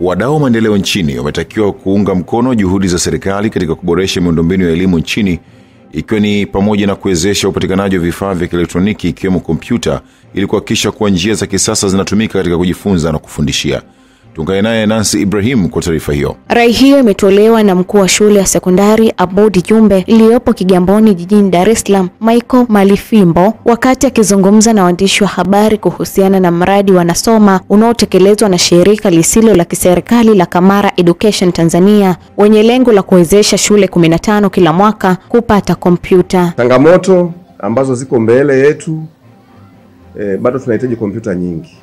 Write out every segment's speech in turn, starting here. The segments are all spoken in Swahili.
Wadau wa maendeleo nchini wametakiwa kuunga mkono juhudi za serikali katika kuboresha miundombinu ya elimu nchini, ikiwa ni pamoja na kuwezesha upatikanaji wa vifaa vya kielektroniki ikiwemo kompyuta ili kuhakikisha kuwa njia za kisasa zinatumika katika kujifunza na kufundishia. Tuungane naye Nancy Ibrahim kwa taarifa hiyo. Rai hiyo imetolewa na mkuu wa shule ya sekondari Aboud Jumbe iliyopo Kigamboni jijini Dar es Salaam, Michael Malifimbo, wakati akizungumza na waandishi wa habari kuhusiana na mradi wa Nasoma unaotekelezwa na shirika lisilo la kiserikali la Kamara Education Tanzania, wenye lengo la kuwezesha shule 15 kila mwaka kupata kompyuta. Changamoto ambazo ziko mbele yetu, bado tunahitaji kompyuta nyingi.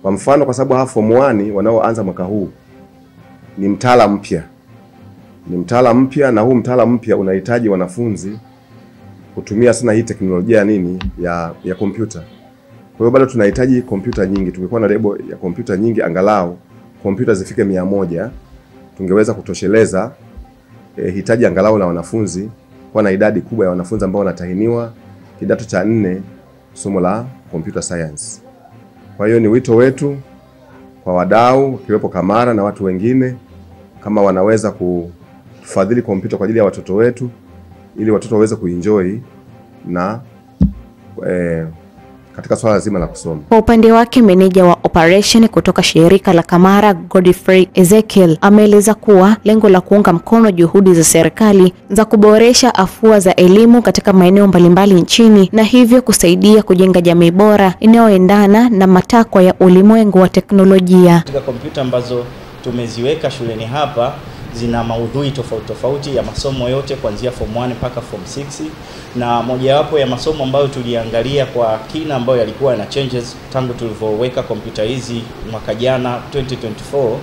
Kwa mfano, kwa sababu form 1 wanaoanza mwaka huu ni mtaala mpya. Na huu mtaala mpya unahitaji wanafunzi kutumia sana hii teknolojia ya kompyuta. Kwa hiyo bado tunahitaji kompyuta nyingi. Tungekuwa na lebo ya kompyuta nyingi, angalau kompyuta zifike 100, tungeweza kutosheleza hitaji angalau la wanafunzi, kwa na idadi kubwa ya wanafunzi ambao wanatahiniwa kidato cha 4 somo la computer science. Kwa hiyo ni wito wetu kwa wadau kiwepo Kamara na watu wengine, kama wanaweza kufadhili kompyuta kwa ajili ya watoto wetu ili watoto waweze kuenjoy na katika swala zima la kusoma. Kwa upande wake, meneja wa operation kutoka shirika la Kamara Godfrey Ezekiel ameeleza kuwa lengo la kuunga mkono juhudi za serikali za kuboresha afua za elimu katika maeneo mbalimbali nchini, na hivyo kusaidia kujenga jamii bora inayoendana na matakwa ya ulimwengu wa teknolojia. Katika kompyuta ambazo tumeziweka shuleni hapa zina maudhui tofauti ya masomo yote kuanzia form 1 mpaka form 6, na mojawapo ya masomo ambayo tuliangalia kwa kina ambayo yalikuwa na changes tangu tulivyoweka kompyuta hizi mwaka jana 2024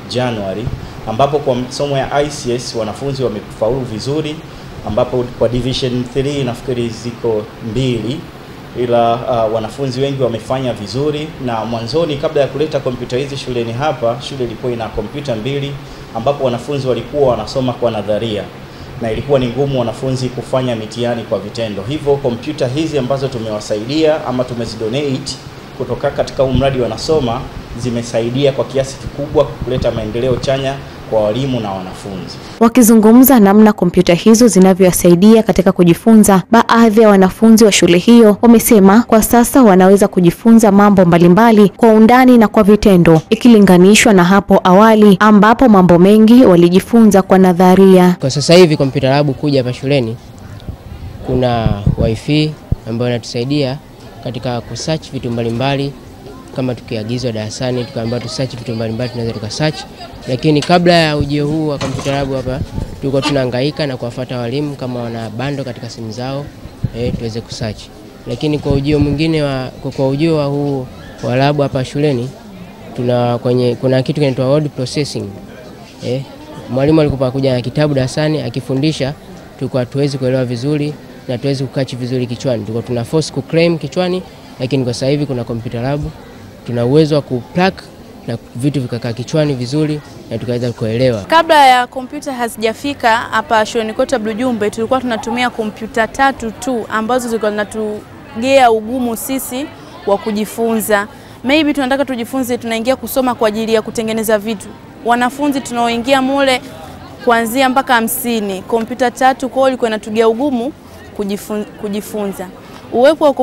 January, ambapo kwa masomo ya ICS wanafunzi wamefaulu vizuri, ambapo kwa division 3 nafikiri ziko 2, ila wanafunzi wengi wamefanya vizuri. Na mwanzoni kabla ya kuleta kompyuta hizi shuleni hapa, shule ilikuwa ina kompyuta 2, ambapo wanafunzi walikuwa wanasoma kwa nadharia na ilikuwa ni ngumu wanafunzi kufanya mitihani kwa vitendo. Hivyo kompyuta hizi ambazo tumewasaidia ama tumezidonate kutoka katika mradi wa Nasoma zimesaidia kwa kiasi kikubwa kuleta maendeleo chanya kwa walimu na wanafunzi. Wakizungumza namna kompyuta hizo zinavyowasaidia katika kujifunza, baadhi ya wanafunzi wa shule hiyo wamesema kwa sasa wanaweza kujifunza mambo mbalimbali kwa undani na kwa vitendo ikilinganishwa na hapo awali ambapo mambo mengi walijifunza kwa nadharia. Kwa sasa hivi computer lab kuja hapa shuleni, kuna wifi ambayo inatusaidia katika kusearch vitu mbalimbali. Kama tukiagizwa darasani tukaambiwa tu search vitu mbalimbali, tunaweza tukasearch. Lakini kabla ya ujio huu wa computer lab hapa, tulikuwa tunahangaika na kuwafuata walimu kama wana bando katika simu zao tuweze kusearch. Lakini kwa ujio mwingine kwa ujio wa huu wa lab hapa shuleni, kuna kitu kinaitwa word processing. Mwalimu alikuwa kuja na kitabu darasani akifundisha, tulikuwa tuwezi kuelewa vizuri na tuwezi kukachi vizuri kichwani. Tulikuwa tuna force kuclaim kichwani, lakini kwa sasa hivi kuna computer lab, tuna uwezo wa kuplug na vitu vikakaa kichwani vizuri na tukaweza kuelewa. Kabla ya kompyuta hazijafika hapa shuleni kwetu Aboud Jumbe, tulikuwa tunatumia kompyuta 3 tu ambazo zilikuwa zinatugea ugumu sisi wa kujifunza. Maybe tunataka tujifunze, tunaingia kusoma kwa ajili ya kutengeneza vitu. Wanafunzi tunaoingia mule kuanzia mpaka 50, kompyuta 3 kwao ilikuwa inatugea ugumu kujifunza. Uwepo wa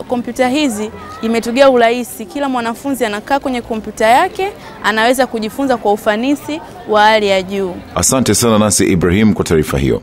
kompyuta hizi imetugea urahisi. Kila mwanafunzi anakaa kwenye kompyuta yake, anaweza kujifunza kwa ufanisi wa hali ya juu. Asante sana Nancy Ibrahim kwa taarifa hiyo.